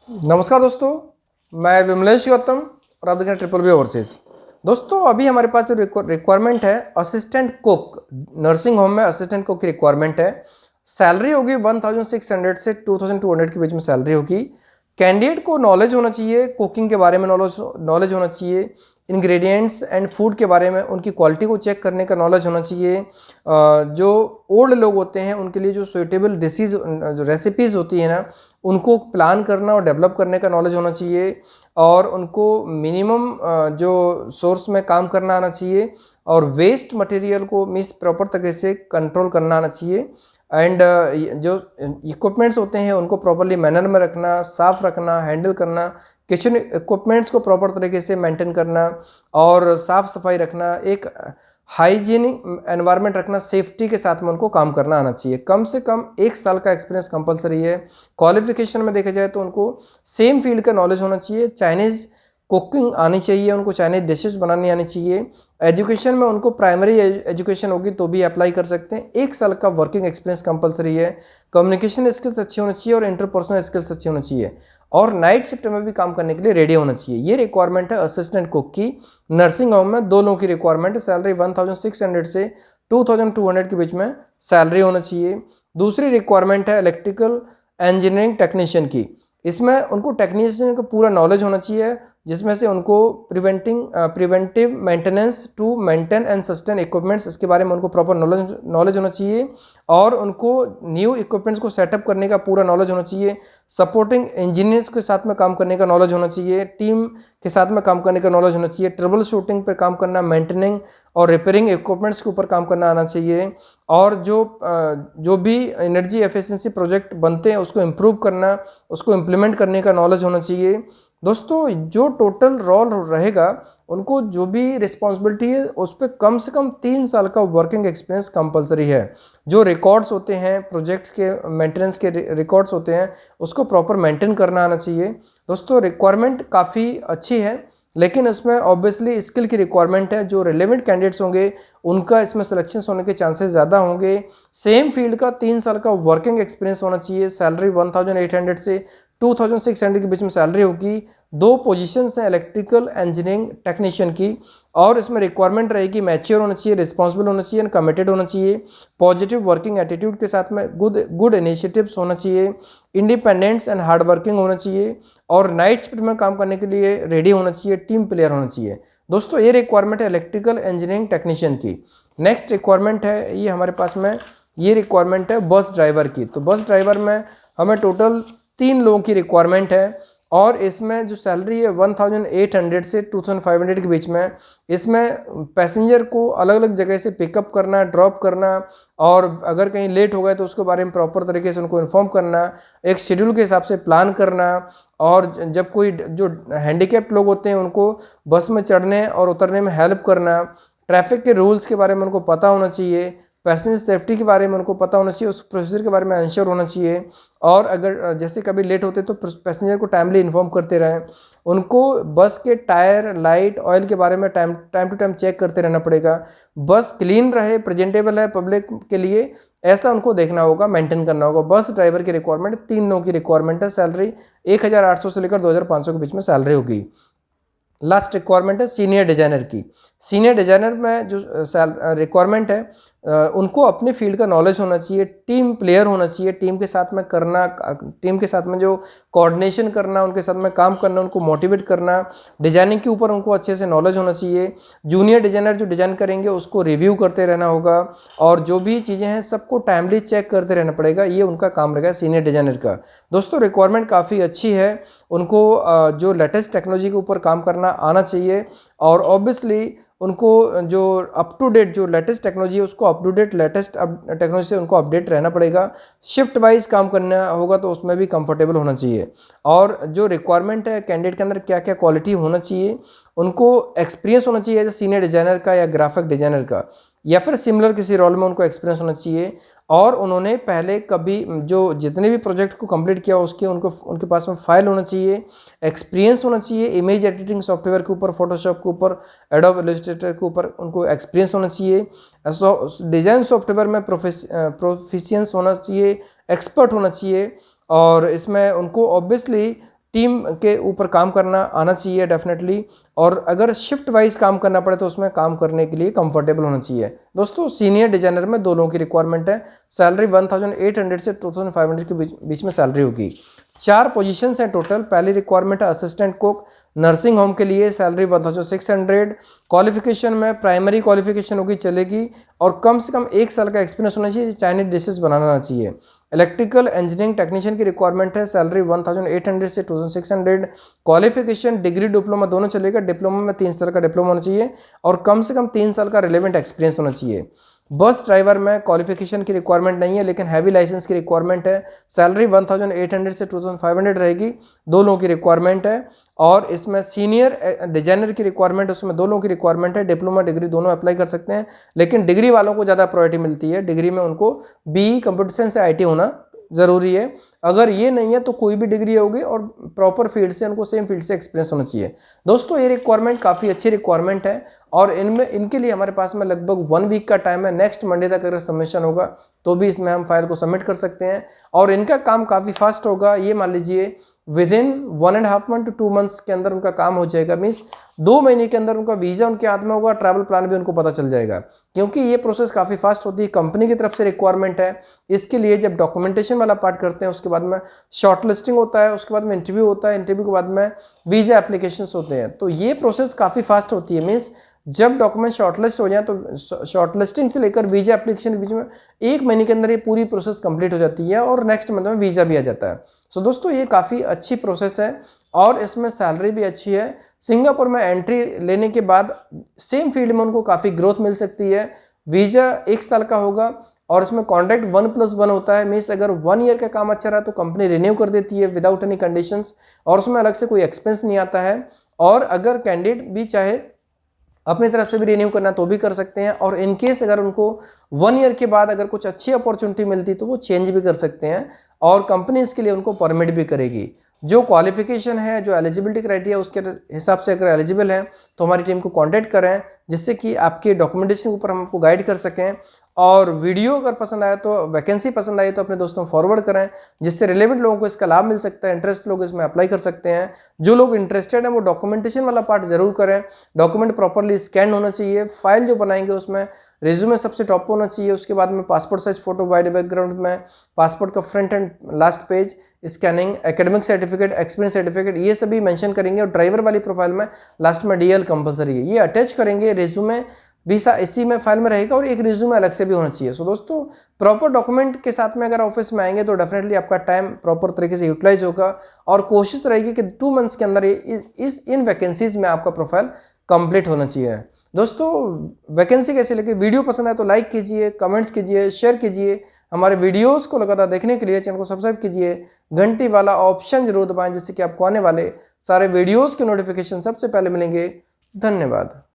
नमस्कार दोस्तों, मैं विमलेश गौतम और आप देख रहे हैं ट्रिपल बी ओवरसीज। दोस्तों अभी हमारे पास जो रिक्वायरमेंट है असिस्टेंट कुक, नर्सिंग होम में असिस्टेंट कुक की रिक्वायरमेंट है। सैलरी होगी 1600 से 2200 के बीच में सैलरी होगी। कैंडिडेट को नॉलेज होना चाहिए, कुकिंग के बारे में नॉलेज होना चाहिए, इंग्रेडिएंट्स एंड फूड के बारे में उनकी क्वालिटी को चेक करने का नॉलेज होना चाहिए। जो ओल्ड लोग होते हैं उनके लिए जो सुइटेबल डिशेज, जो रेसिपीज़ होती है ना, उनको प्लान करना और डेवलप करने का नॉलेज होना चाहिए। और उनको मिनिमम जो सोर्स में काम करना आना चाहिए और वेस्ट मटेरियल को मीन्स प्रॉपर तरीके से कंट्रोल करना आना चाहिए। एंड जो इक्विपमेंट्स होते हैं उनको प्रॉपरली मैनर में रखना, साफ रखना, हैंडल करना, किचन इक्विपमेंट्स को प्रॉपर तरीके से मेंटेन करना और साफ सफाई रखना, एक हाइजीनिक एनवायरनमेंट रखना, सेफ्टी के साथ में उनको काम करना आना चाहिए। कम से कम 1 साल का एक्सपीरियंस कंपलसरी है। क्वालिफिकेशन में देखा जाए तो उनको सेम फील्ड का नॉलेज होना चाहिए, चाइनीज़ कुकिंग आनी चाहिए, उनको चाइनीज डिशेस बनानी आनी चाहिए। एजुकेशन में उनको प्राइमरी एजुकेशन होगी तो भी अप्लाई कर सकते हैं। 1 साल का वर्किंग एक्सपीरियंस कंपलसरी है। कम्युनिकेशन स्किल्स अच्छी होनी चाहिए और इंटरपर्सनल स्किल्स अच्छी होनी चाहिए और नाइट शिफ्ट में भी काम करने के लिए रेडी होना चाहिए। ये रिक्वायरमेंट है असिस्टेंट कुक की। नर्सिंग होम में 2 लोगों की रिक्वायरमेंट है। सैलरी 1600 से 2200 के बीच में सैलरी होना चाहिए। दूसरी रिक्वायरमेंट है इलेक्ट्रिकल इंजीनियरिंग टेक्नीशियन की। इसमें उनको टेक्नीशियन का पूरा नॉलेज होना चाहिए, जिसमें से उनको preventive maintenance to maintain and sustain equipments, इसके बारे में उनको प्रॉपर नॉलेज होना चाहिए और उनको न्यू इक्विपमेंट्स को सेटअप करने का पूरा नॉलेज होना चाहिए। सपोर्टिंग इंजीनियर्स के साथ में काम करने का नॉलेज होना चाहिए, टीम के साथ में काम करने का नॉलेज होना चाहिए, ट्रबल शूटिंग पर काम करना, मेंटेनिंग और रिपेयरिंग इक्विपमेंट्स के ऊपर काम करना आना चाहिए और जो भी एनर्जी एफिशिएंसी प्रोजेक्ट बनते हैं उसको इम्प्रूव करना, उसको इम्प्लीमेंट करने का नॉलेज होना चाहिए। दोस्तों जो टोटल रोल रहेगा, उनको जो भी रिस्पॉन्सिबिलिटी है उस पर कम से कम 3 साल का वर्किंग एक्सपीरियंस कंपलसरी है। जो रिकॉर्ड्स होते हैं, प्रोजेक्ट्स के मेंटेनेंस के रिकॉर्ड्स होते हैं, उसको प्रॉपर मेंटेन करना आना चाहिए। दोस्तों रिक्वायरमेंट काफ़ी अच्छी है, लेकिन उसमें ऑब्वियसली स्किल की रिक्वायरमेंट है। जो रिलेवेंट कैंडिडेट्स होंगे उनका इसमें सिलेक्शन होने के चांसेस ज़्यादा होंगे। सेम फील्ड का 3 साल का वर्किंग एक्सपीरियंस होना चाहिए। सैलरी 1800 से 2600 के बीच में सैलरी होगी। 2 पोजीशंस हैं इलेक्ट्रिकल इंजीनियरिंग टेक्नीशियन की और इसमें रिक्वायरमेंट रहेगी मैच्योर होना चाहिए, रिस्पॉन्सिबल होना चाहिए, कमिटेड होना चाहिए, पॉजिटिव वर्किंग एटीट्यूड के साथ में गुड इनिशिएटिव्स होना चाहिए, इंडिपेंडेंस एंड हार्ड वर्किंग होना चाहिए और नाइट शिफ्ट में काम करने के लिए रेडी होना चाहिए, टीम प्लेयर होना चाहिए। दोस्तों ये रिक्वायरमेंट है इलेक्ट्रिकल इंजीनियरिंग टेक्नीशियन की। नेक्स्ट रिक्वायरमेंट है ये हमारे पास में, ये रिक्वायरमेंट है बस ड्राइवर की। तो बस ड्राइवर में हमें टोटल 3 लोगों की रिक्वायरमेंट है और इसमें जो सैलरी है 1800 से 2500 के बीच में। इसमें पैसेंजर को अलग अलग जगह से पिकअप करना, ड्रॉप करना और अगर कहीं लेट हो गए तो उसके बारे में प्रॉपर तरीके से उनको इन्फॉर्म करना, एक शेड्यूल के हिसाब से प्लान करना और जब कोई जो हैंडीकैप्ड लोग होते हैं उनको बस में चढ़ने और उतरने में हेल्प करना, ट्रैफिक के रूल्स के बारे में उनको पता होना चाहिए, पैसेंजर सेफ्टी के बारे में उनको पता होना चाहिए, उस प्रोसीजर के बारे में आंसर होना चाहिए और अगर जैसे कभी लेट होते तो पैसेंजर को टाइमली इन्फॉर्म करते रहें। उनको बस के टायर, लाइट, ऑयल के बारे में टाइम टू टाइम चेक करते रहना पड़ेगा। बस क्लीन रहे, प्रेजेंटेबल है पब्लिक के लिए, ऐसा उनको देखना होगा, मेंटेन करना होगा। बस ड्राइवर की रिक्वायरमेंट 3 लोगों की रिक्वायरमेंट है। सैलरी 1800 से लेकर 2500 के बीच में सैलरी होगी। लास्ट रिक्वायरमेंट है सीनियर डिजाइनर की। सीनियर डिजाइनर में जो रिक्वायरमेंट है उनको अपने फील्ड का नॉलेज होना चाहिए, टीम प्लेयर होना चाहिए, टीम के साथ में करना, टीम के साथ में जो कोऑर्डिनेशन करना, उनके साथ में काम करना, उनको मोटिवेट करना, डिजाइनिंग के ऊपर उनको अच्छे से नॉलेज होना चाहिए। जूनियर डिजाइनर जो डिजाइन करेंगे उसको रिव्यू करते रहना होगा और जो भी चीज़ें हैं सबको टाइमली चेक करते रहना पड़ेगा, ये उनका काम रहेगा सीनियर डिजाइनर का। दोस्तों रिक्वायरमेंट काफ़ी अच्छी है। उनको जो लेटेस्ट टेक्नोलॉजी के ऊपर काम करना आना चाहिए और ऑब्वियसली उनको जो अप टू डेट जो लेटेस्ट टेक्नोलॉजी है उसको up to date latest technology से उनको अपडेट रहना पड़ेगा। शिफ्ट वाइज काम करना होगा तो उसमें भी कंफर्टेबल होना चाहिए। और जो रिक्वायरमेंट है कैंडिडेट के अंदर क्या क्या क्वालिटी होना चाहिए, उनको एक्सपीरियंस होना चाहिए एज ए सीनियर डिजाइनर का या ग्राफिक डिजाइनर का या फिर सिमिलर किसी रोल में उनको एक्सपीरियंस होना चाहिए और उन्होंने पहले कभी जो जितने भी प्रोजेक्ट को कंप्लीट किया उसके उनके पास में फाइल होना चाहिए, एक्सपीरियंस होना चाहिए इमेज एडिटिंग सॉफ्टवेयर के ऊपर, फोटोशॉप के ऊपर, एडोब इलस्ट्रेटर के ऊपर उनको एक्सपीरियंस होना चाहिए। डिज़ाइन सॉफ्टवेयर में प्रोफिशिएंस होना चाहिए, एक्सपर्ट होना चाहिए और इसमें उनको ऑब्वियसली टीम के ऊपर काम करना आना चाहिए डेफिनेटली, और अगर शिफ्ट वाइज काम करना पड़े तो उसमें काम करने के लिए कंफर्टेबल होना चाहिए। दोस्तों सीनियर डिजाइनर में 2 लोगों की रिक्वायरमेंट है, सैलरी 1800 से 2500 के बीच में सैलरी होगी। 4 पोजीशंस हैं टोटल। पहली रिक्वायरमेंट है असिस्टेंट कुक नर्सिंग होम के लिए, सैलरी 1600। क्वालिफिकेशन में प्राइमरी क्वालिफिकेशन होगी, चलेगी, और कम से कम 1 साल का एक्सपीरियंस होना चाहिए, चाइनीज डिशेज बनाना आना चाहिए। इलेक्ट्रिकल इंजीनियरिंग टेक्नीशियन की रिक्वायरमेंट है, सैलरी 1800 से 2600। क्वालिफिकेशन डिग्री डिप्लोमा दोनों चलेगा, डिप्लोमा में 3 साल का डिप्लोमा होना चाहिए और कम से कम 3 साल का रिलेवेंट एक्सपीरियंस होना चाहिए। बस ड्राइवर में क्वालिफिकेशन की रिक्वायरमेंट नहीं है, लेकिन हैवी लाइसेंस की रिक्वायरमेंट है, सैलरी 1800 से 2500 रहेगी, 2 लोगों की रिक्वायरमेंट है। और इसमें सीनियर डिजाइनर की रिक्वायरमेंट, उसमें 2 लोगों की रिक्वायरमेंट है, डिप्लोमा डिग्री दोनों अप्लाई कर सकते हैं, लेकिन डिग्री वालों को ज़्यादा प्रायोरिटी मिलती है। डिग्री में उनको बीई कंप्यूटर साइंस से आईटी होना ज़रूरी है। अगर ये नहीं है तो कोई भी डिग्री होगी और प्रॉपर फील्ड से, उनको सेम फील्ड से एक्सपीरियंस होना चाहिए। दोस्तों ये रिक्वायरमेंट काफ़ी अच्छी रिक्वायरमेंट है और इनके लिए हमारे पास में लगभग 1 वीक का टाइम है। नेक्स्ट मंडे तक अगर सबमिशन होगा तो भी इसमें हम फाइल को सबमिट कर सकते हैं और इनका काम काफ़ी फास्ट होगा। ये मान लीजिए विदिन 1.5 मंथ टू 2 मंथ्स के अंदर उनका काम हो जाएगा। मीन्स 2 महीने के अंदर उनका वीज़ा उनके हाथ में होगा, ट्रैवल प्लान भी उनको पता चल जाएगा, क्योंकि ये प्रोसेस काफ़ी फास्ट होती है। कंपनी की तरफ से रिक्वायरमेंट है। इसके लिए जब डॉक्यूमेंटेशन वाला पार्ट करते हैं, उसके बाद में शॉर्ट लिस्टिंग होता है, उसके बाद में इंटरव्यू होता है, इंटरव्यू के बाद में वीज़ा एप्लीकेशंस होते हैं। तो ये प्रोसेस काफ़ी फास्ट होती है। मीन्स जब डॉक्यूमेंट शॉर्टलिस्ट हो जाए तो शॉर्टलिस्टिंग से लेकर वीज़ा एप्लीकेशन के बीच में 1 महीने के अंदर ये पूरी प्रोसेस कंप्लीट हो जाती है और नेक्स्ट मंथ में वीज़ा भी आ जाता है। सो दोस्तों ये काफ़ी अच्छी प्रोसेस है और इसमें सैलरी भी अच्छी है। सिंगापुर में एंट्री लेने के बाद सेम फील्ड में उनको काफ़ी ग्रोथ मिल सकती है। वीज़ा 1 साल का होगा और इसमें कॉन्ट्रैक्ट 1+1 होता है। मीन्स अगर 1 ईयर का काम अच्छा रहा तो कंपनी रिन्यू कर देती है विदाउट एनी कंडीशंस और उसमें अलग से कोई एक्सपेंस नहीं आता है। और अगर कैंडिडेट भी चाहे अपनी तरफ से भी रिन्यू करना तो भी कर सकते हैं और इन केस अगर उनको 1 ईयर के बाद अगर कुछ अच्छी अपॉर्चुनिटी मिलती तो वो चेंज भी कर सकते हैं और कंपनी इसके लिए उनको परमिट भी करेगी। जो क्वालिफिकेशन है, जो एलिजिबिलिटी क्राइटेरिया, उसके हिसाब से अगर एलिजिबल हैं तो हमारी टीम को कांटेक्ट करें, जिससे कि आपके डॉक्यूमेंटेशन के ऊपर हम आपको गाइड कर सकें। और वीडियो अगर पसंद आया तो, वैकेंसी पसंद आई तो अपने दोस्तों को फॉरवर्ड करें, जिससे रिलेवेंट लोगों को इसका लाभ मिल सकता है। इंटरेस्ट लोग इसमें अप्लाई कर सकते हैं। जो लोग इंटरेस्टेड हैं वो डॉक्यूमेंटेशन वाला पार्ट जरूर करें। डॉक्यूमेंट प्रॉपरली स्कैन होना चाहिए। फाइल जो बनाएंगे उसमें रिज्यूमे सबसे टॉप होना चाहिए। उसके बाद में passport size photo, wide background में पासपोर्ट का front end last page, scanning, academic certificate, experience certificate, ये सभी मेंशन करेंगे। और ड्राइवर वाली प्रोफाइल में लास्ट में डीएल कंपलसरी है, ये अटैच करेंगे। रिज्यूमे भी इसी में फाइल में रहेगा और एक रिज्यूमे अलग से भी होना चाहिए। सो दोस्तों प्रॉपर डॉक्यूमेंट के साथ में अगर ऑफिस में आएंगे तो डेफिनेटली आपका टाइम प्रॉपर तरीके से यूटिलाइज होगा और कोशिश रहेगी कि 2 मंथ्स के अंदर इन वैकेंसीज में आपका प्रोफाइल कंप्लीट होना चाहिए। दोस्तों वैकेंसी कैसी लगी, वीडियो पसंद आए तो लाइक कीजिए, कमेंट्स कीजिए, शेयर कीजिए। हमारे वीडियोस को लगातार देखने के लिए चैनल को सब्सक्राइब कीजिए, घंटी वाला ऑप्शन जरूर दबाएं, जिससे कि आपको आने वाले सारे वीडियोस के नोटिफिकेशन सबसे पहले मिलेंगे। धन्यवाद।